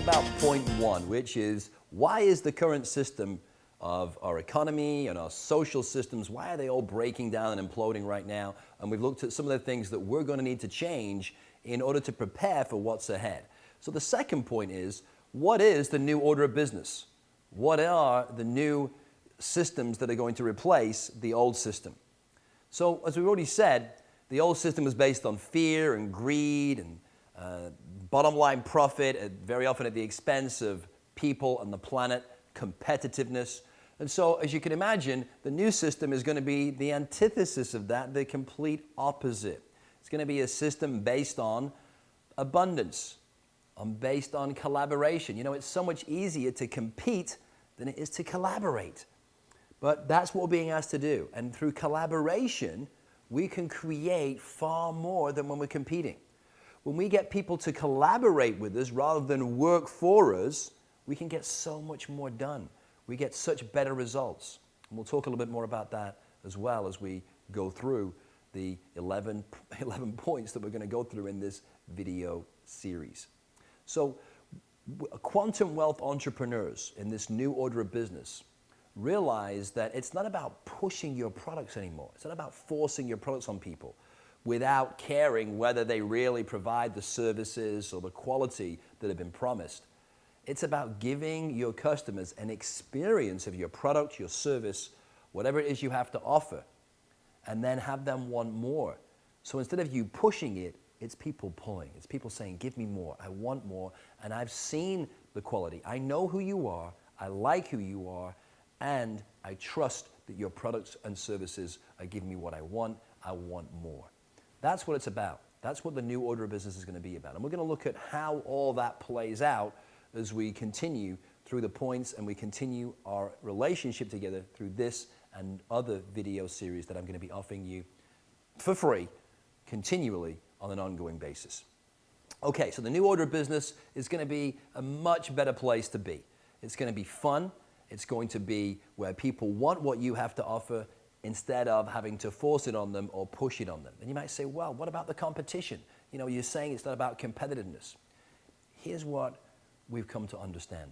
about point one, which is why is the current system of our economy and our social systems, why are they all breaking down and imploding right now? And we've looked at some of the things that we're going to need to change in order to prepare for what's ahead. So the second point is, what is the new order of business? What are the new systems that are going to replace the old system? So as we've already said, the old system was based on fear and greed and bottom line profit, very often at the expense of people and the planet, competitiveness. And so, as you can imagine, the new system is going to be the antithesis of that, the complete opposite. It's going to be a system based on abundance, based on collaboration. You know, it's so much easier to compete than it is to collaborate. But that's what we're being asked to do. And through collaboration, we can create far more than when we're competing. When we get people to collaborate with us rather than work for us, we can get so much more done. We get such better results. And we'll talk a little bit more about that as well as we go through the 11 points that we're going to go through in this video series. So quantum wealth entrepreneurs in this new order of business realize that it's not about pushing your products anymore. It's not about forcing your products on people without caring whether they really provide the services or the quality that have been promised. It's about giving your customers an experience of your product, your service, whatever it is you have to offer, and then have them want more. So instead of you pushing it, it's people pulling. It's people saying, give me more, I want more, and I've seen the quality. I know who you are, I like who you are, and I trust that your products and services are giving me what I want more. That's what it's about. That's what the new order of business is going to be about. And we're going to look at how all that plays out as we continue through the points and we continue our relationship together through this and other video series that I'm going to be offering you for free, continually on an ongoing basis. Okay, so the new order of business is going to be a much better place to be. It's going to be fun. It's going to be where people want what you have to offer instead of having to force it on them or push it on them. And you might say, well, what about the competition? You know, you're saying it's not about competitiveness. Here's what we've come to understand,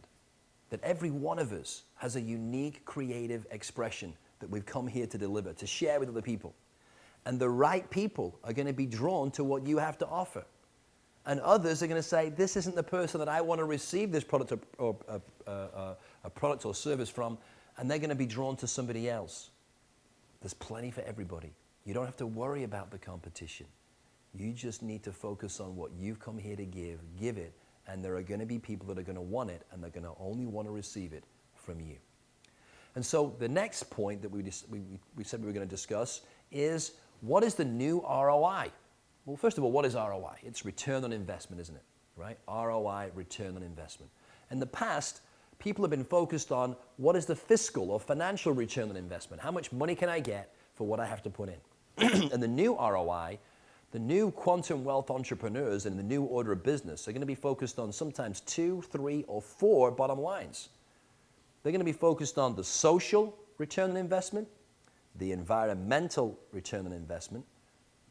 that every one of us has a unique creative expression that we've come here to deliver, to share with other people. And the right people are going to be drawn to what you have to offer. And others are going to say, this isn't the person that I want to receive this product or a product or service from, and they're going to be drawn to somebody else. There's plenty for everybody. You don't have to worry about the competition. You just need to focus on what you've come here to give it, and there are going to be people that are going to want it, and they're going to only want to receive it from you. And so the next point that we said we were going to discuss is, what is the new ROI? Well, first of all, what is ROI? It's return on investment, isn't it? Right? ROI, return on investment. In the past, people have been focused on what is the fiscal or financial return on investment? How much money can I get for what I have to put in? And the new ROI, the new quantum wealth entrepreneurs in the new order of business are going to be focused on sometimes 2, 3, or 4 bottom lines. They're going to be focused on the social return on investment, the environmental return on investment,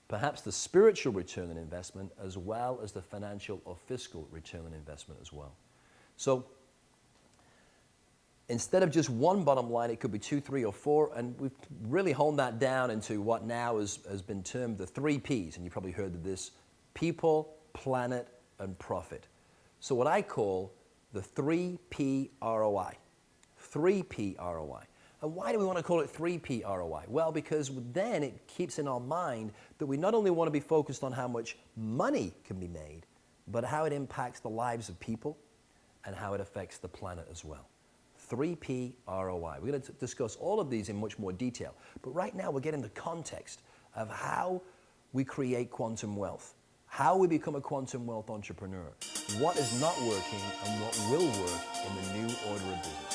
perhaps the spiritual return on investment, as well as the financial or fiscal return on investment as well. So instead of just one bottom line, it could be 2, 3, or 4, and we've really honed that down into what now has been termed the 3 Ps, and you probably heard of this: people, planet, and profit. So what I call the 3P ROI. 3P ROI. And why do we want to call it 3P ROI? Well, because then it keeps in our mind that we not only want to be focused on how much money can be made, but how it impacts the lives of people and how it affects the planet as well. 3P ROI. We're going to discuss all of these in much more detail. But right now we're getting the context of how we create quantum wealth, how we become a quantum wealth entrepreneur, what is not working and what will work in the new order of business.